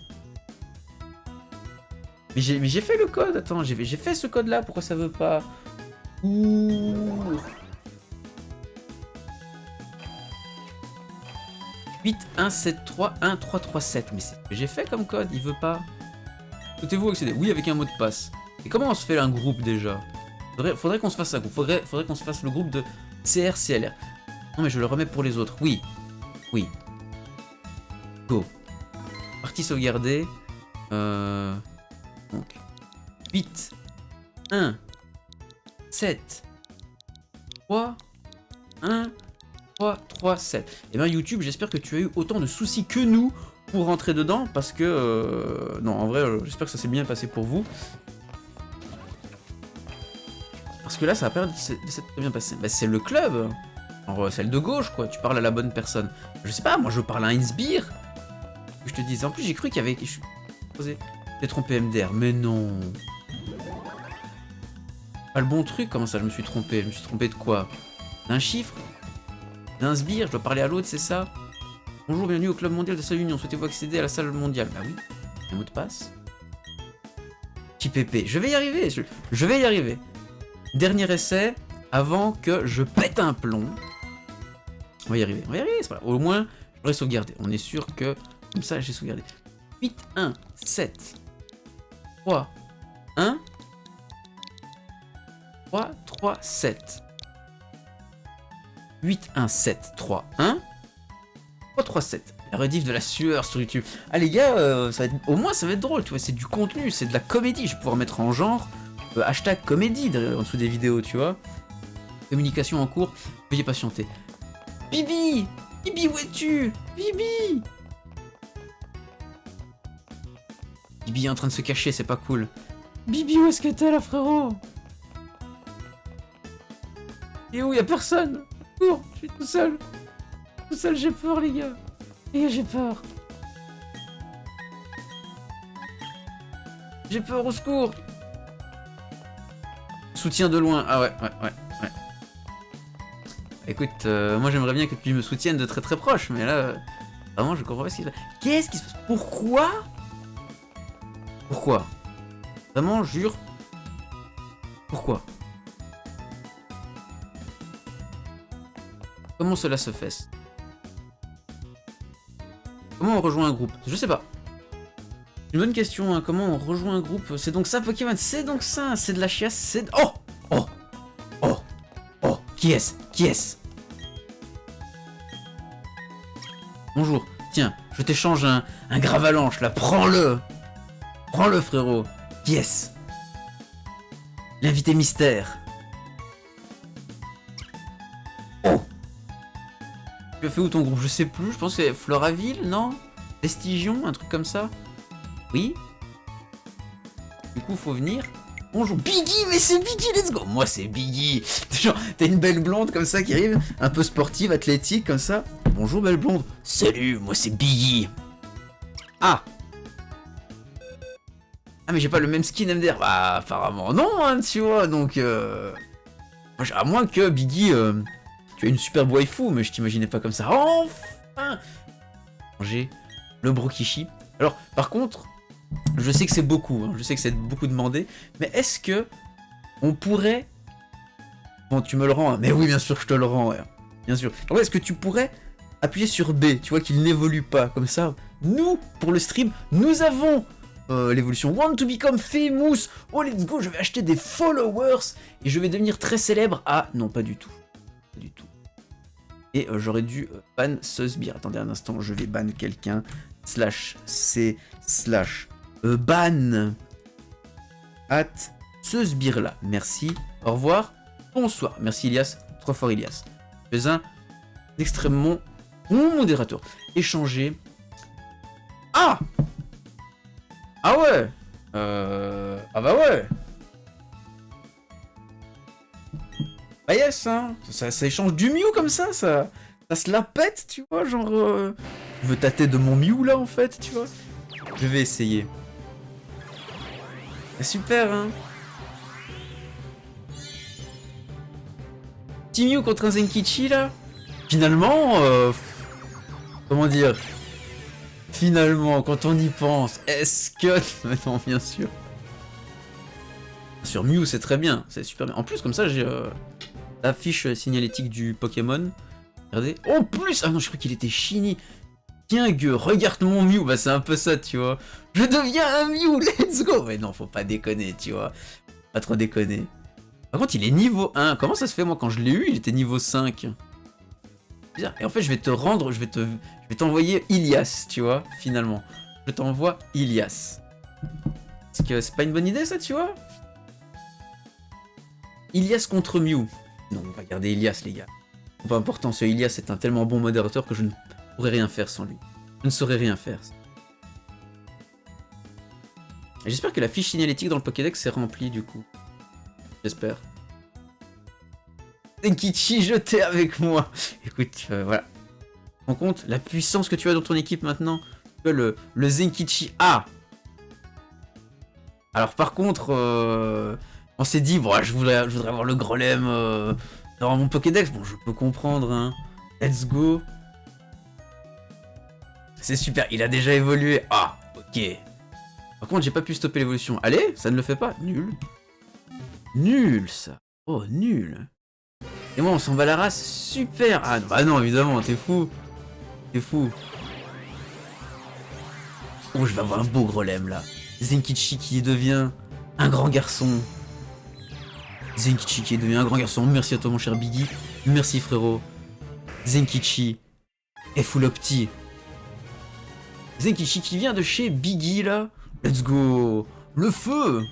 Mais j'ai fait le code, attends, j'ai fait ce code-là, pourquoi ça veut pas? Ouh. 8, 1, 7, 3, 1, 3, 3, 7. Mais c'est ce que j'ai fait comme code, il veut pas. Souhaitez-vous accéder? Oui, avec un mot de passe. Et comment on se fait un groupe déjà? Faudrait qu'on se fasse un groupe. Faudrait qu'on se fasse le groupe de CRCLR. Non, mais je le remets pour les autres. Oui. Oui. Go. Partie sauvegardée. Donc. 8, 1, 7, 3, 1, 3, 3, 7. Et bien YouTube, j'espère que tu as eu autant de soucis que nous pour rentrer dedans, parce que... non, en vrai, j'espère que ça s'est bien passé pour vous. Parce que là, ça a pas l'air de s'être très bien passé. Bah, c'est le club, genre celle de gauche, quoi. Tu parles à la bonne personne. Je sais pas, moi je parle à Heinzbeer. Je te disais, en plus j'ai cru qu'il y avait... Je suis trompé MDR, mais non. Pas le bon truc, comment ça je me suis trompé? Je me suis trompé de quoi? D'un chiffre? D'un sbire? Je dois parler à l'autre, c'est ça? Bonjour, bienvenue au club mondial de salle Union. Souhaitez-vous accéder à la salle mondiale? Bah oui. Un mot de passe. JPP. Je vais y arriver. Je vais y arriver. Dernier essai avant que je pète un plomb. On va y arriver. On va y arriver. C'est pas grave. Au moins, j'aurais sauvegardé. On est sûr que comme ça, j'ai sauvegardé. 8, 1, 7, 3, 1, 3, 3, 7. 8, 1, 7, 3, 1, 3, 3, 7. La rediff de la sueur sur YouTube. Ah les gars, ça va être... au moins ça va être drôle, tu vois, c'est du contenu, c'est de la comédie. Je vais pouvoir mettre en genre hashtag comédie en dessous des vidéos, tu vois. Communication en cours, veuillez patienter. Bibi! Bibi, où es-tu? Bibi! Bibi est en train de se cacher, c'est pas cool. Bibi, où est-ce que t'es là, frérot? Et où? Y'a personne! Cours, je suis tout seul. Tout seul, j'ai peur, les gars. Les gars, j'ai peur. J'ai peur, au secours. Soutien de loin. Ah ouais. Écoute, moi j'aimerais bien que tu me soutiennes de très très proche, mais là, vraiment, je comprends pas ce qui se passe. Qu'est-ce qui se passe? Pourquoi? Pourquoi? Vraiment, jure. Pourquoi? Comment cela se fait? Comment on rejoint un groupe? Je sais pas. Une bonne question, hein. Comment on rejoint un groupe? C'est donc ça, Pokémon? C'est donc ça. C'est de la chiasse, c'est... Oh! Oh! Oh! Oh! Qui est-ce? Qui est-ce? Bonjour. Tiens, je t'échange un Gravalanche, là. Prends-le! Prends-le, frérot. Qui est-ce? L'invité mystère. Oh! Tu as fait où ton groupe? Je sais plus, je pense que c'est Floraville, non? Vestigion, un truc comme ça? Oui? Du coup, faut venir. Bonjour, Biggie, mais c'est Biggie, let's go! Moi, c'est Biggie. Genre, t'as une belle blonde comme ça qui arrive, un peu sportive, athlétique, comme ça. Bonjour, belle blonde. Salut, moi, c'est Biggie. Ah! Ah, mais j'ai pas le même skin MDR. Bah, apparemment, non, hein, tu vois, donc... à moins que Biggie... Tu as une superbe waifu, mais je t'imaginais pas comme ça. Enfin! J'ai le Brokishi. Alors, par contre, je sais que c'est beaucoup, hein, je sais que c'est beaucoup demandé, mais est-ce que on pourrait... Bon, tu me le rends, hein, mais oui, bien sûr, je te le rends, ouais, bien sûr. Alors, est-ce que tu pourrais appuyer sur B, tu vois, qu'il n'évolue pas, comme ça, nous, pour le stream, nous avons l'évolution Want to become famous. Oh, let's go, je vais acheter des followers, et je vais devenir très célèbre. Ah, non, pas du tout. Pas du tout. Et j'aurais dû ban ce sbire. Attendez un instant, je vais ban quelqu'un. /c/ ban at ce sbire là. Merci, au revoir, bonsoir. Merci Ilias, trop fort Ilias. Tu es un extrêmement bon modérateur. Échanger. Ah! Ah ouais! Ah bah ouais! Bah yes, hein, ça échange du Mew comme ça se la pète, tu vois, genre... Je veux tâter de mon Mew là en fait, tu vois. Je vais essayer. Ah, super, hein. Petit Mew contre un Zenkichi là. Finalement, comment dire? Finalement, quand on y pense, est-ce que... Non, bien sûr. Sur Mew, c'est très bien, c'est super bien. En plus, comme ça, j'ai la fiche signalétique du Pokémon. Regardez. En plus, ah non, je crois qu'il était shiny. Tiens, gueux, regarde mon Mew. Bah, c'est un peu ça, tu vois. Je deviens un Mew, let's go. Mais non, faut pas déconner, tu vois. Pas trop déconner. Par contre, il est niveau 1. Comment ça se fait, moi, quand je l'ai eu, il était niveau 5. Bizarre. Et en fait, je vais te rendre, je vais t'envoyer Ilias, tu vois, finalement. Je t'envoie Ilias. Est-ce que c'est pas une bonne idée, ça, tu vois? Ilias contre Mew. Non, on va garder Ilias, les gars. Pas important, ce Ilias est un tellement bon modérateur que je ne pourrais rien faire sans lui. Je ne saurais rien faire. J'espère que la fiche signalétique dans le Pokédex s'est remplie, du coup. J'espère. Zenkichi, jeté avec moi. Écoute, voilà. Rends compte la puissance que tu as dans ton équipe maintenant. Tu as le Zenkichi A. Alors par contre, on s'est dit, bon, je voudrais avoir le Grolem dans mon Pokédex. Bon, je peux comprendre, hein. Let's go. C'est super, il a déjà évolué. Ah, ok. Par contre, j'ai pas pu stopper l'évolution. Allez, ça ne le fait pas. Nul. Nul, ça. Oh, nul. Et moi, on s'en bat la race. Super. Ah, bah non, évidemment, t'es fou. T'es fou. Oh, je vais avoir un beau Grolem, là. Zenkichi qui devient un grand garçon. Zenkichi qui devient un grand garçon. Merci à toi, mon cher Biggie. Merci, frérot. Zenkichi est full opti. Zenkichi qui vient de chez Biggie, là. Let's go. Le feu.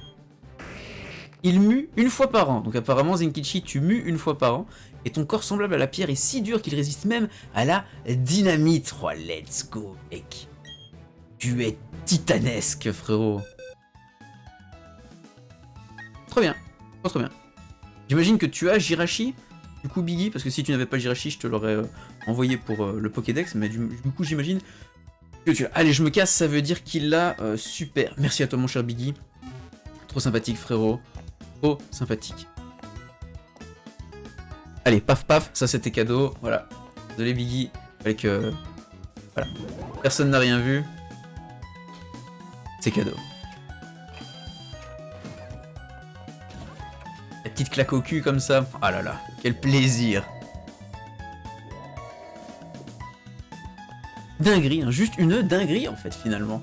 Il mue une fois par an. Donc apparemment, Zenkichi, tu mues une fois par an. Et ton corps semblable à la pierre est si dur qu'il résiste même à la dynamite. Oh, let's go, mec. Tu es titanesque, frérot. Trop bien. Trop bien. J'imagine que tu as Jirachi, du coup, Biggie, parce que si tu n'avais pas Jirachi, je te l'aurais envoyé pour le Pokédex, mais du coup, j'imagine que tu as. Allez, je me casse, ça veut dire qu'il l'a. Super. Merci à toi, mon cher Biggie. Trop sympathique, frérot. Trop sympathique. Allez, paf paf, ça c'était cadeau. Voilà. Désolé, Biggie. Avec. Voilà. Personne n'a rien vu. C'est cadeau. La petite claque au cul comme ça. Ah là là, quel plaisir. Dinguerie, hein, juste une dinguerie en fait finalement.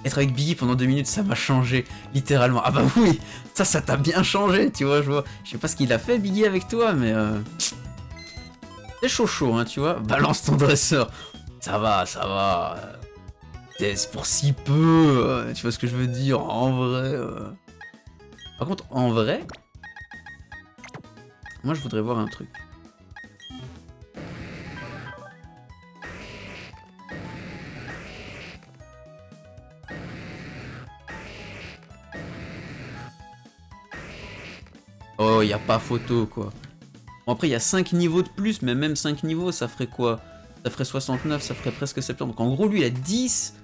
Être avec Biggie pendant 2 minutes, ça m'a changé, littéralement. Ah bah oui, ça t'a bien changé, tu vois, je sais pas ce qu'il a fait Biggie avec toi, mais c'est chaud, hein, tu vois. Balance ton dresseur. Ça va, ça va. C'est pour si peu, tu vois ce que je veux dire, en vrai. Par contre, en vrai, moi je voudrais voir un truc. Oh, y a pas photo, quoi. Bon, après, il y a 5 niveaux de plus, mais même 5 niveaux, ça ferait quoi? Ça ferait 69, ça ferait presque 70. Donc en gros, lui, il a 10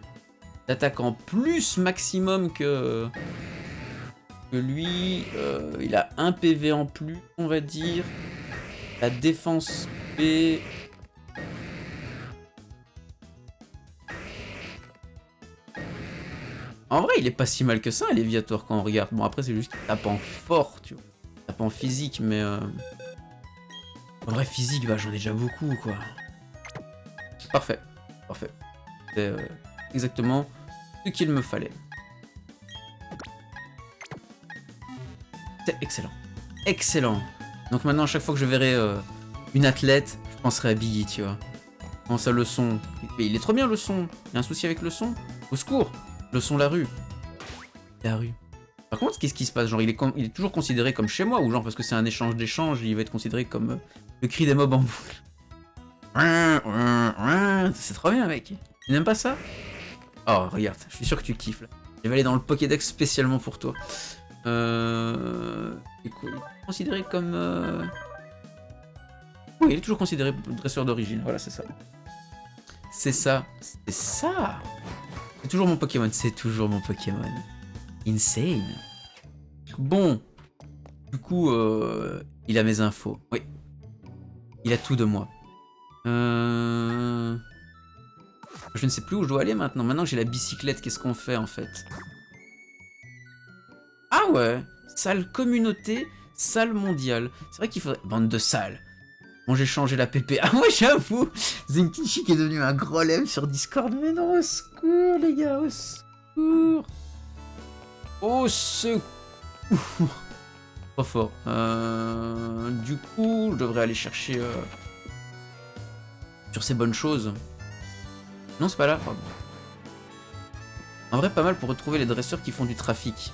d'attaque en plus maximum que lui. Il a 1 PV en plus, on va dire. La défense P... En vrai, il est pas si mal que ça, Léviator, quand on regarde. Bon, après, c'est juste qu'il tape en fort, tu vois. Il tape en physique, mais... En vrai, physique, bah, j'en ai déjà beaucoup, quoi. Parfait. Parfait. C'est exactement ce qu'il me fallait. C'est excellent. Excellent. Donc maintenant, à chaque fois que je verrai une athlète, je penserai à Biggie, tu vois. Je pense à le son. Mais il est trop bien, le son. Il y a un souci avec le son. Au secours. Le son, la rue. La rue. Par contre, qu'est-ce qui se passe? Genre, il est toujours considéré comme chez moi, ou genre parce que c'est un échange d'échange, il va être considéré comme le cri des mobs en boucle. C'est trop bien, mec. Tu n'aimes pas ça? Oh, regarde, je suis sûr que tu kiffes, là. Je vais aller dans le Pokédex spécialement pour toi. Il est considéré comme... Oui, il est toujours considéré dresseur d'origine, voilà, c'est ça. C'est ça. C'est ça. C'est toujours mon Pokémon, c'est toujours mon Pokémon. Insane. Bon. Du coup, il a mes infos. Oui. Il a tout de moi. Je ne sais plus où je dois aller maintenant. Maintenant que j'ai la bicyclette, qu'est-ce qu'on fait en fait? Ah ouais, salle communauté, salle mondiale. C'est vrai qu'il faudrait... Bande de salles. Bon, j'ai changé la PP. Ah ouais, j'avoue, Zenkichi qui est devenu un gros lemme sur Discord. Mais non, au secours les gars, au secours. Au secours. Trop fort. Du coup, je devrais aller chercher... sur ces bonnes choses. Non, c'est pas là, pardon. En vrai, pas mal pour retrouver les dresseurs qui font du trafic.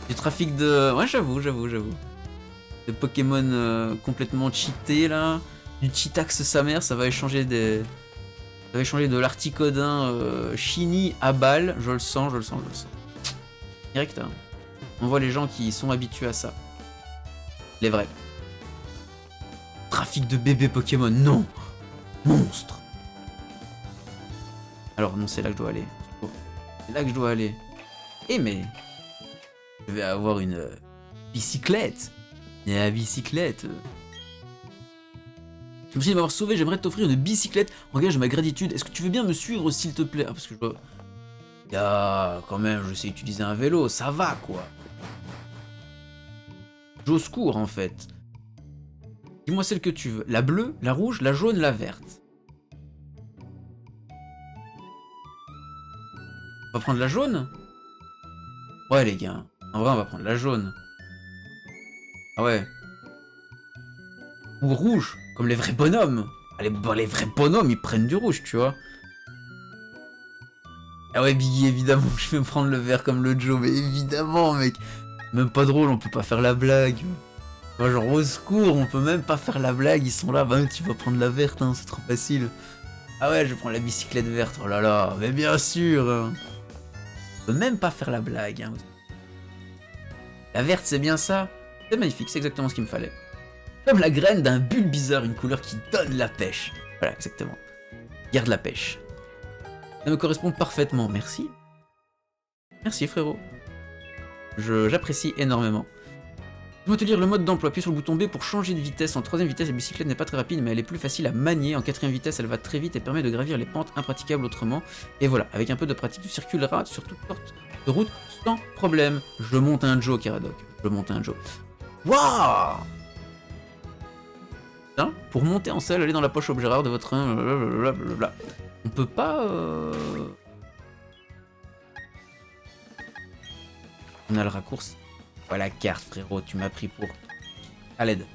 Du trafic de... Ouais, j'avoue. Des Pokémon complètement cheatés, là. Du Cheetax sa mère, ça va échanger des... Ça va échanger de l'Articodin Shiny à balle. Je le sens. Direct, hein. On voit les gens qui sont habitués à ça. Les vrais. Trafic de bébés Pokémon, non! Monstre! Alors non, c'est là que je dois aller. C'est là que je dois aller. Eh mais... Je vais avoir une bicyclette. La bicyclette. Merci de m'avoir sauvé, j'aimerais t'offrir une bicyclette. Engage ma gratitude. Est-ce que tu veux bien me suivre s'il te plaît? Ah, parce que je dois... Ah, quand même, je sais utiliser un vélo, ça va quoi. J'ose cours en fait. Dis-moi celle que tu veux. La bleue, la rouge, la jaune, la verte. On va prendre la jaune? Ouais les gars. En vrai on va prendre la jaune. Ah ouais. Ou rouge, comme les vrais bonhommes. Les vrais bonhommes ils prennent du rouge, tu vois. Ah ouais Biggie, évidemment je vais me prendre le vert comme le Joe, mais évidemment mec. Même pas drôle, on peut pas faire la blague. Moi, genre au secours, on peut même pas faire la blague, ils sont là, bah tu vas prendre la verte, hein, c'est trop facile. Ah ouais, je prends la bicyclette verte, oh là là, mais bien sûr. On peut même pas faire la blague. Hein. La verte, c'est bien ça. C'est magnifique, c'est exactement ce qu'il me fallait. Comme la graine d'un Bulbizarre, une couleur qui donne la pêche. Voilà, exactement. Garde la pêche. Ça me correspond parfaitement, merci. Merci frérot. J'apprécie énormément. Je vais te lire le mode d'emploi. Appuie sur le bouton B pour changer de vitesse. En troisième vitesse, la bicyclette n'est pas très rapide, mais elle est plus facile à manier. En quatrième vitesse, elle va très vite et permet de gravir les pentes impraticables autrement. Et voilà, avec un peu de pratique, tu circuleras sur toutes sortes de routes sans problème. Je monte un Joe, Karadoc. Je monte un Joe. Waouh! Pour monter en selle, allez dans la poche objet rare de votre... Blablabla. On peut pas... On a le raccourci. Voilà la carte, frérot, tu m'as pris pour... À l'aide.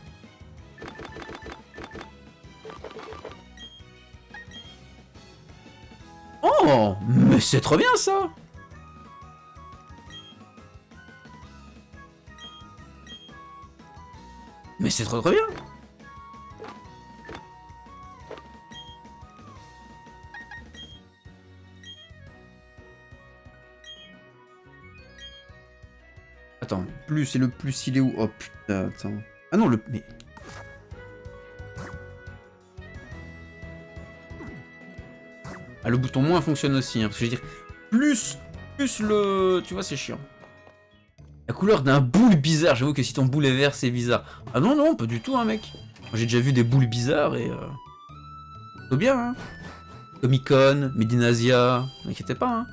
Oh, mais c'est trop bien, ça! Mais c'est trop bien! Attends, plus, et le plus, il est où? Oh putain, attends. Ah non, le... Mais... Ah, le bouton moins fonctionne aussi, hein, parce que je veux dire, plus le... Tu vois, c'est chiant. La couleur d'un boule bizarre, j'avoue que si ton boule est vert, c'est bizarre. Ah non, non, pas du tout, hein, mec. J'ai déjà vu des boules bizarres et... C'est bien, hein. Comic-Con, Medinasia, n'inquiétez pas, hein.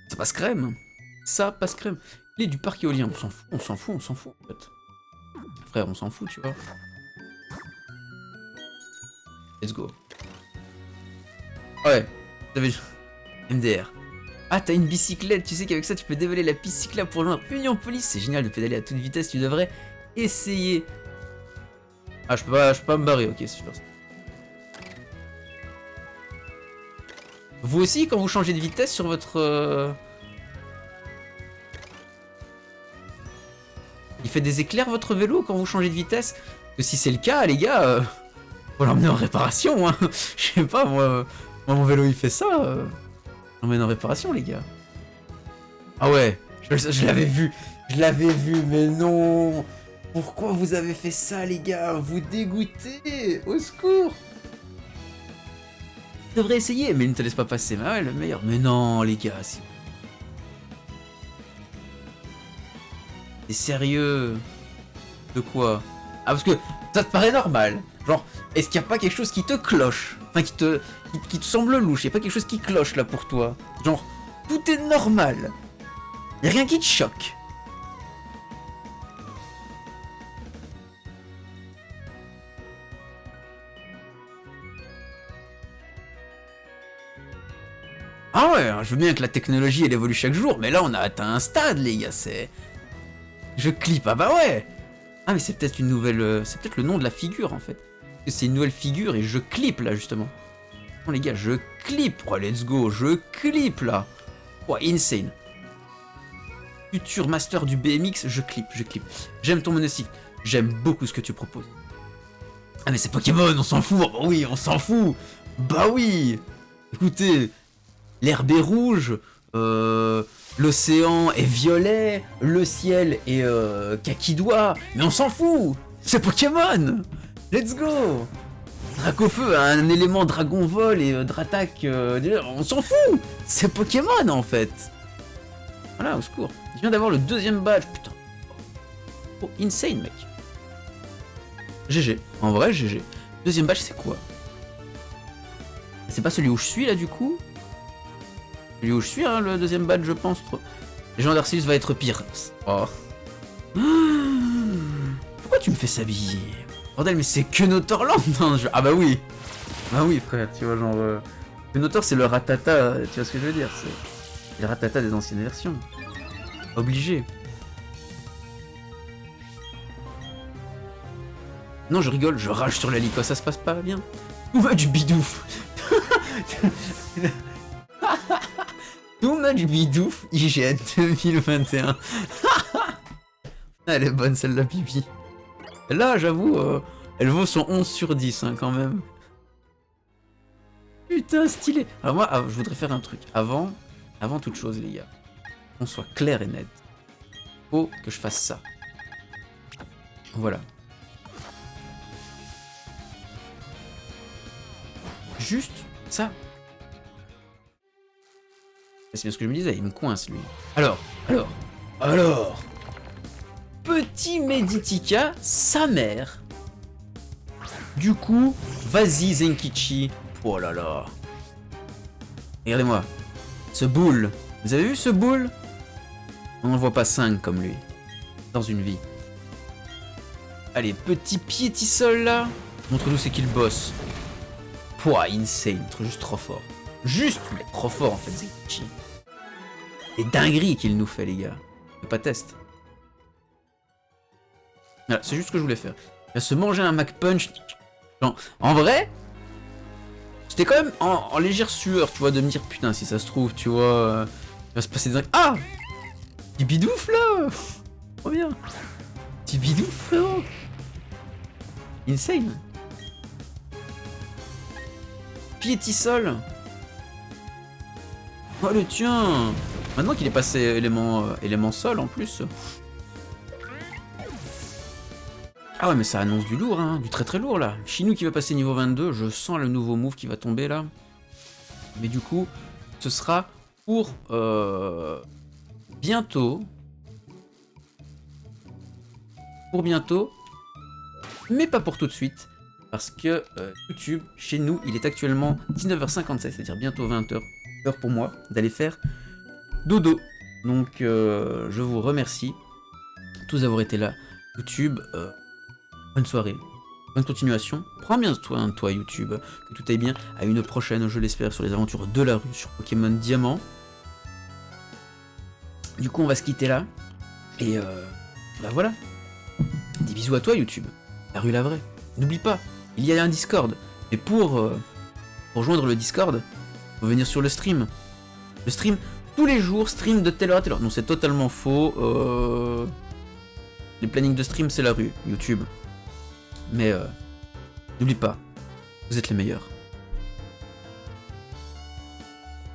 Ça passe crème. Ça passe crème. Il est du parc éolien, on s'en fout, en fait. Frère, on s'en fout, tu vois. Let's go. Ouais, t'avais... MDR. Ah, t'as une bicyclette, tu sais qu'avec ça, tu peux dévaler la piste cyclable pour rejoindre Union Police. C'est génial de pédaler à toute vitesse, tu devrais essayer. Ah, je peux pas me barrer, ok, c'est super. Vous aussi, quand vous changez de vitesse sur votre... Il fait des éclairs votre vélo quand vous changez de vitesse? Parce que si c'est le cas, les gars, faut l'emmener en réparation, hein. Je sais pas, moi mon vélo il fait ça. L'emmène en réparation, les gars. Ah ouais, je l'avais vu. Je l'avais vu, mais non. Pourquoi vous avez fait ça, les gars? Vous dégoûtez. Au secours. Tu devrais essayer, mais il ne te laisse pas passer. Mais ouais, le meilleur. Mais non, les gars. C'est sérieux. De quoi? Ah, parce que ça te paraît normal. Genre, est-ce qu'il n'y a pas quelque chose qui te cloche? Enfin, qui te semble louche. Il n'y a pas quelque chose qui cloche là pour toi. Genre, tout est normal. Il n'y a rien qui te choque. Ah ouais, je veux bien que la technologie elle évolue chaque jour, mais là on a atteint un stade les gars, c'est... Je clip, ah bah ouais. Ah mais c'est peut-être une nouvelle... c'est peut-être le nom de la figure en fait. C'est une nouvelle figure et je clip là justement. Non les gars, je clip. Oh let's go, je clip là. Oh insane. Futur master du BMX, je clip, je clip. J'aime ton monocycle, j'aime beaucoup ce que tu proposes. Ah mais c'est Pokémon, on s'en fout. Oh, bah oui, on s'en fout. Bah oui. Écoutez, l'herbe est rouge, l'océan est violet, le ciel est kakidois, mais on s'en fout. C'est Pokémon. Let's go. Dracofeu a un élément Dragon Vol et Dratak, on s'en fout. C'est Pokémon en fait. Voilà, au secours. Je viens d'avoir le deuxième badge, putain. Oh, insane mec. GG, en vrai GG. Deuxième badge c'est quoi? C'est pas celui où je suis là du coup? Celui où je suis, hein, le deuxième badge je pense. Légendaire Arceus va être pire. Oh. Pourquoi tu me fais s'habiller? Bordel, mais c'est que Notorland dans le jeu. Ah bah oui. Bah oui frère, tu vois genre... Que Notor c'est le Ratata, tu vois ce que je veux dire? C'est le Ratata des anciennes versions. Obligé. Non je rigole, je rage sur la lico, ça se passe pas bien. Too much bidouf. Too much bidouf IGN 2021. Elle est bonne celle-là, pipi. Là, j'avoue, elle vaut son 11 sur 10 hein, quand même. Putain, stylé. Alors moi, je voudrais faire un truc. Avant toute chose, les gars, qu'on soit clair et net. Faut que je fasse ça. Voilà. Juste ça. C'est bien ce que je me disais, il me coince lui. Alors. Petit Meditika, sa mère. Du coup, vas-y Zenkichi. Oh là là. Regardez-moi. Ce boule. Vous avez vu ce boule? On n'en voit pas 5 comme lui. Dans une vie. Allez, petit piétisol là. Montre-nous c'est qui le boss. Pouah, insane. Juste trop fort. Juste, mais trop fort en fait, Zenkichi. Les dingueries qu'il nous fait, les gars. C'est pas test. Voilà, c'est juste ce que je voulais faire. Il va se manger un Mac Punch. Genre, en vrai, j'étais quand même en légère sueur, tu vois, de me dire putain, si ça se trouve, tu vois, il va se passer des dingueries. Ah! Petit bidouf là! Trop bien! Petit bidouf, frérot! Insane! Piétisol! Oh le tien! Maintenant qu'il est passé élément sol en plus. Ah ouais mais ça annonce du lourd, hein, du très très lourd là. Chinou qui va passer niveau 22, je sens le nouveau move qui va tomber là. Mais du coup, ce sera pour bientôt. Pour bientôt. Mais pas pour tout de suite. Parce que YouTube, chez nous, il est actuellement 19h57, c'est-à-dire bientôt 20h. L'heure pour moi d'aller faire dodo. Donc je vous remercie tous d'avoir été là. YouTube, bonne soirée, bonne continuation. Prends bien soin de toi YouTube, que tout aille bien. À une prochaine, je l'espère, sur les aventures de la rue, sur Pokémon Diamant. Du coup on va se quitter là. Et bah voilà. Des bisous à toi YouTube, la rue la vraie. N'oublie pas, il y a un Discord. Et pour rejoindre le Discord, faut venir sur le stream. Le stream, tous les jours, stream de telle heure à telle heure. Non, c'est totalement faux. Les plannings de stream, c'est la rue, YouTube. Mais n'oublie pas, vous êtes les meilleurs.